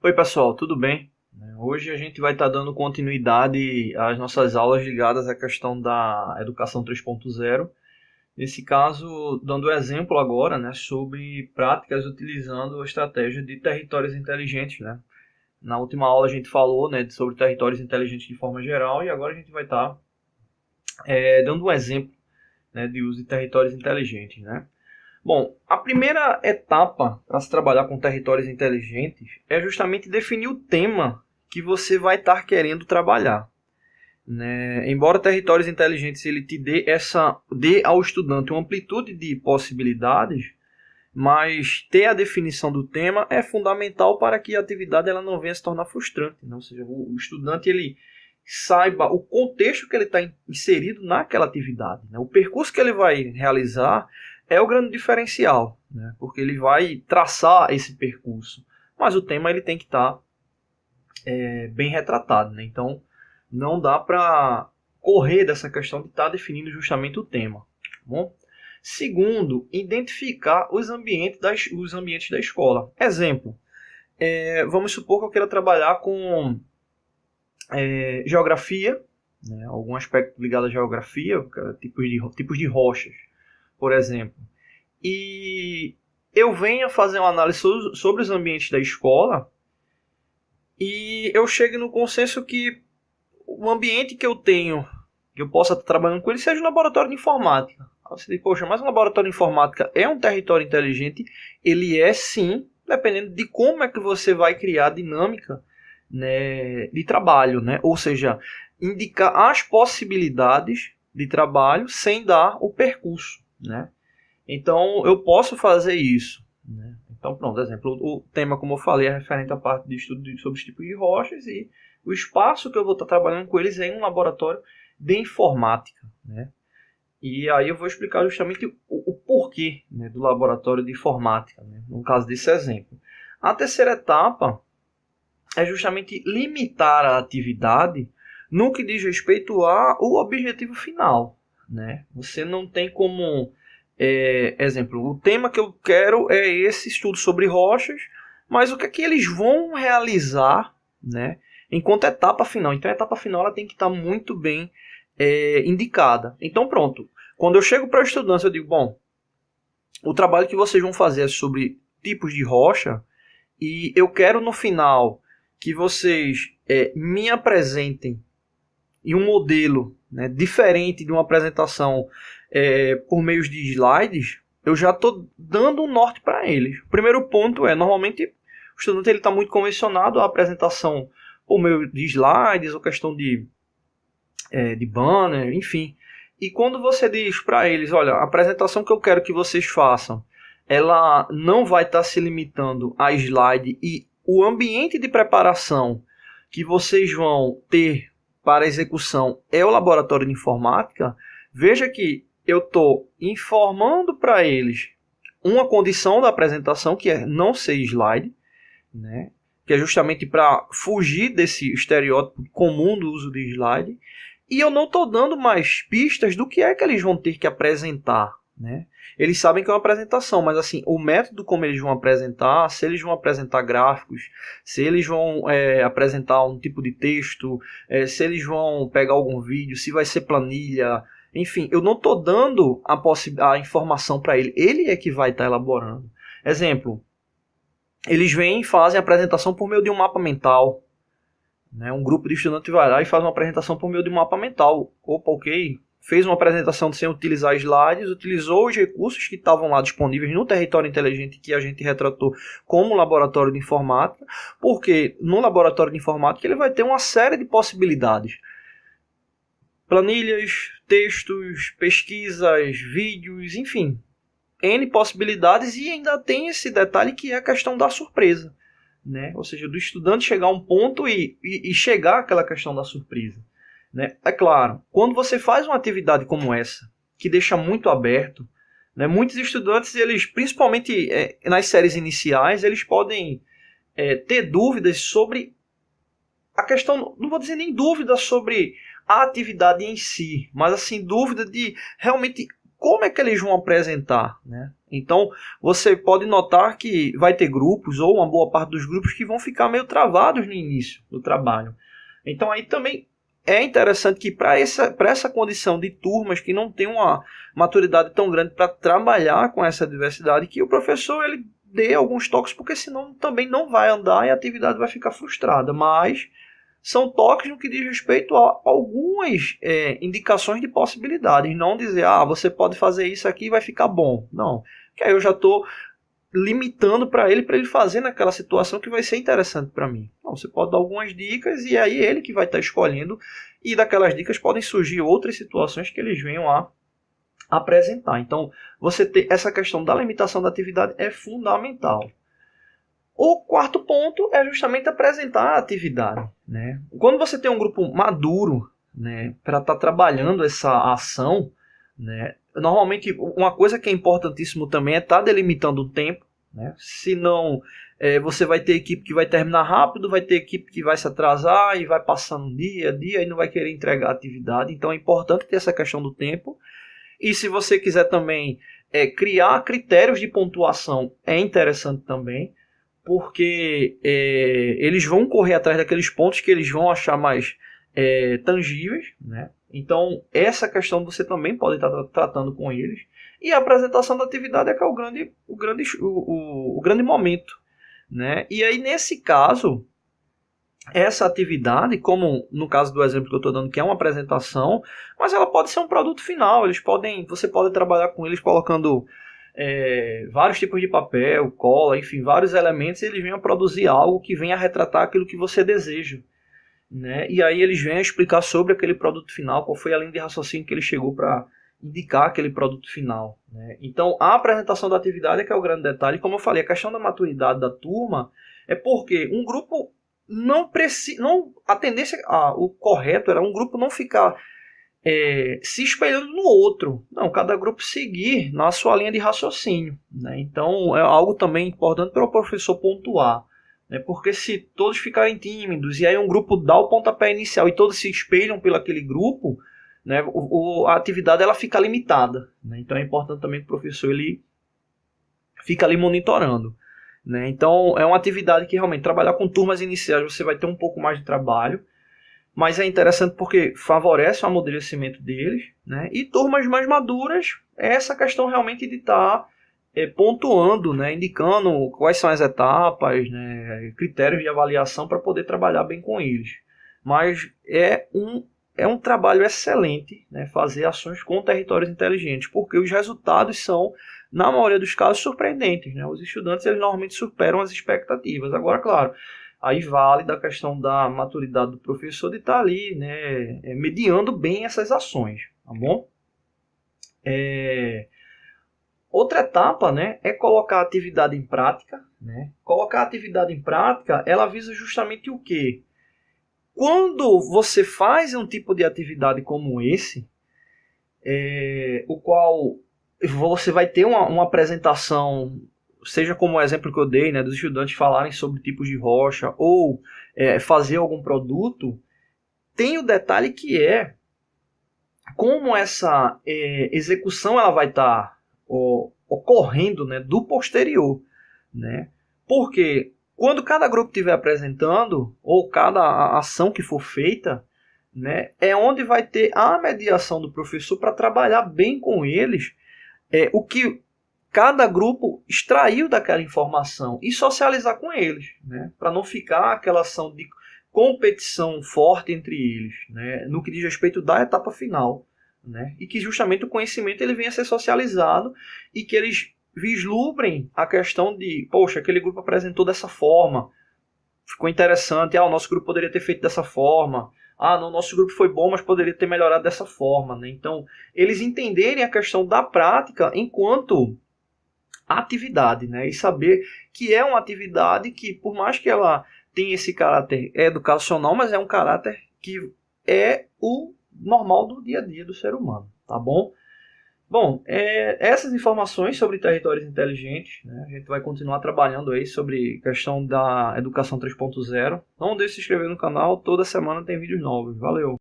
Oi pessoal, tudo bem? Hoje a gente vai estar dando continuidade às nossas aulas ligadas à questão da educação 3.0. Nesse caso, dando exemplo agora, sobre práticas utilizando a estratégia de territórios inteligentes, Na última aula a gente falou, sobre territórios inteligentes de forma geral e agora a gente vai estar dando um exemplo, de uso de territórios inteligentes, Bom, a primeira etapa para se trabalhar com territórios inteligentes é justamente definir o tema que você vai estar querendo trabalhar. Embora territórios inteligentes ele te dê ao estudante uma amplitude de possibilidades, mas ter a definição do tema é fundamental para que a atividade ela não venha se tornar frustrante. Ou seja, o estudante ele saiba o contexto que ele está inserido naquela atividade. O percurso que ele vai realizar é o grande diferencial, porque ele vai traçar esse percurso, mas o tema ele tem que estar bem retratado. Então, não dá para correr dessa questão de estar definindo justamente o tema. Tá bom? Segundo, identificar os ambientes da escola. Exemplo, vamos supor que eu queira trabalhar com geografia, algum aspecto ligado à geografia, tipos de rochas, por exemplo. E eu venho fazer uma análise sobre os ambientes da escola e eu chego no consenso que o ambiente que eu tenho, que eu possa estar trabalhando com ele, seja um laboratório de informática. Você diz, poxa, mas um laboratório de informática é um território inteligente? Ele é sim, dependendo de como é que você vai criar a dinâmica de trabalho, ou seja, indicar as possibilidades de trabalho sem dar o percurso, Então, eu posso fazer isso. Então, pronto, exemplo, o tema, como eu falei, é referente à parte de estudo sobre os tipos de rochas e o espaço que eu vou estar trabalhando com eles é em um laboratório de informática. E aí eu vou explicar justamente o porquê do laboratório de informática, no caso desse exemplo. A terceira etapa é justamente limitar a atividade no que diz respeito ao objetivo final. Você não tem como... exemplo, o tema que eu quero é esse estudo sobre rochas, mas o que é que eles vão realizar, enquanto etapa final. Então a etapa final ela tem que estar muito bem indicada. Então pronto, quando eu chego para os estudantes eu digo, bom, o trabalho que vocês vão fazer é sobre tipos de rocha e eu quero no final que vocês me apresentem em um modelo diferente de uma apresentação por meio de slides, eu já estou dando um norte para eles. O primeiro ponto normalmente o estudante está muito convencionado à apresentação por meio de slides ou questão de banner, enfim. E quando você diz para eles, olha, a apresentação que eu quero que vocês façam, ela não vai estar se limitando a slide e o ambiente de preparação que vocês vão ter para execução é o laboratório de informática, veja que eu estou informando para eles uma condição da apresentação, que é não ser slide, que é justamente para fugir desse estereótipo comum do uso de slide, e eu não estou dando mais pistas do que é que eles vão ter que apresentar. Eles sabem que é uma apresentação, mas assim, o método como eles vão apresentar, se eles vão apresentar gráficos, se eles vão apresentar um tipo de texto, se eles vão pegar algum vídeo, se vai ser planilha, enfim, eu não estou dando a informação para ele é que vai estar elaborando. Exemplo, eles vêm e fazem a apresentação por meio de um mapa mental. Um grupo de estudantes vai lá e faz uma apresentação por meio de um mapa mental. Opa, ok. Fez uma apresentação sem utilizar slides, utilizou os recursos que estavam lá disponíveis no território inteligente que a gente retratou como laboratório de informática, porque no laboratório de informática ele vai ter uma série de possibilidades. Planilhas, textos, pesquisas, vídeos, enfim. N possibilidades e ainda tem esse detalhe que é a questão da surpresa. Ou seja, do estudante chegar a um ponto e chegar àquela questão da surpresa. É claro, quando você faz uma atividade como essa, que deixa muito aberto, muitos estudantes, eles, principalmente nas séries iniciais, eles podem ter dúvidas sobre a questão, não vou dizer nem dúvidas sobre a atividade em si, mas assim, dúvida de realmente como é que eles vão apresentar, né? Então, você pode notar que vai ter grupos, ou uma boa parte dos grupos, que vão ficar meio travados no início do trabalho. Então, aí também é interessante que para essa condição de turmas que não tem uma maturidade tão grande para trabalhar com essa diversidade, que o professor ele dê alguns toques, porque senão também não vai andar e a atividade vai ficar frustrada. Mas são toques no que diz respeito a algumas indicações de possibilidades. Não dizer, você pode fazer isso aqui e vai ficar bom. Não, que aí eu já estou limitando para ele fazer naquela situação que vai ser interessante para mim. Então, você pode dar algumas dicas e aí ele que vai estar escolhendo, e daquelas dicas podem surgir outras situações que eles venham a apresentar. Então, você ter essa questão da limitação da atividade é fundamental. O quarto ponto é justamente apresentar a atividade, né? Quando você tem um grupo maduro, né, para estar trabalhando essa ação, né, normalmente uma coisa que é importantíssimo também é estar delimitando o tempo, né? Senão você vai ter equipe que vai terminar rápido, vai ter equipe que vai se atrasar e vai passando dia a dia e não vai querer entregar a atividade. Então é importante ter essa questão do tempo. E se você quiser também criar critérios de pontuação, é interessante também, porque eles vão correr atrás daqueles pontos que eles vão achar mais tangíveis, né? Então, essa questão você também pode estar tratando com eles. E a apresentação da atividade é que é o grande momento, né? E aí, nesse caso, essa atividade, como no caso do exemplo que eu estou dando, que é uma apresentação, mas ela pode ser um produto final. Você pode trabalhar com eles colocando vários tipos de papel, cola, enfim, vários elementos, e eles venham a produzir algo que venha a retratar aquilo que você deseja, né? E aí eles vêm a explicar sobre aquele produto final, qual foi a linha de raciocínio que ele chegou para indicar aquele produto final, né? Então a apresentação da atividade é que é o grande detalhe. Como eu falei, a questão da maturidade da turma é porque um grupo a tendência, o correto era um grupo não ficar se espelhando no outro, não, cada grupo seguir na sua linha de raciocínio, né? Então é algo também importante para o professor pontuar, né? Porque se todos ficarem tímidos e aí um grupo dá o pontapé inicial e todos se espelham pelo aquele grupo, né, a atividade ela fica limitada, né? Então é importante também que o professor ele fica ali monitorando, né? Então é uma atividade que realmente trabalhar com turmas iniciais você vai ter um pouco mais de trabalho, mas é interessante porque favorece o amadurecimento deles, né? E turmas mais maduras, essa questão realmente de estar pontuando, né? Indicando quais são as etapas, né? Critérios de avaliação para poder trabalhar bem com eles. Mas é um trabalho excelente, né? Fazer ações com territórios inteligentes, porque os resultados são, na maioria dos casos, surpreendentes, né? Os estudantes eles normalmente superam as expectativas. Agora, claro, aí vale da questão da maturidade do professor de estar ali, né, mediando bem essas ações, tá bom? Outra etapa, né, é colocar a atividade em prática, né? Colocar a atividade em prática, ela visa justamente o quê? Quando você faz um tipo de atividade como esse, o qual você vai ter uma apresentação, seja como o exemplo que eu dei, né, dos estudantes falarem sobre tipos de rocha ou fazer algum produto, tem o detalhe que é como essa execução ela vai estar ocorrendo, né, do posterior, né? Porque quando cada grupo estiver apresentando ou cada ação que for feita, né, é onde vai ter a mediação do professor para trabalhar bem com eles o que cada grupo extraiu daquela informação e socializar com eles, né? Para não ficar aquela ação de competição forte entre eles, né? No que diz respeito da etapa final, né? E que justamente o conhecimento ele venha a ser socializado e que eles vislumbrem a questão de, poxa, aquele grupo apresentou dessa forma, ficou interessante, o nosso grupo poderia ter feito dessa forma, no nosso grupo foi bom, mas poderia ter melhorado dessa forma, né? Então, eles entenderem a questão da prática enquanto atividade, né? E saber que é uma atividade que, por mais que ela tenha esse caráter educacional, mas é um caráter que é o normal do dia a dia do ser humano, tá bom? Bom, essas informações sobre territórios inteligentes, né, a gente vai continuar trabalhando aí sobre questão da educação 3.0. Não deixe de se inscrever no canal, toda semana tem vídeos novos. Valeu!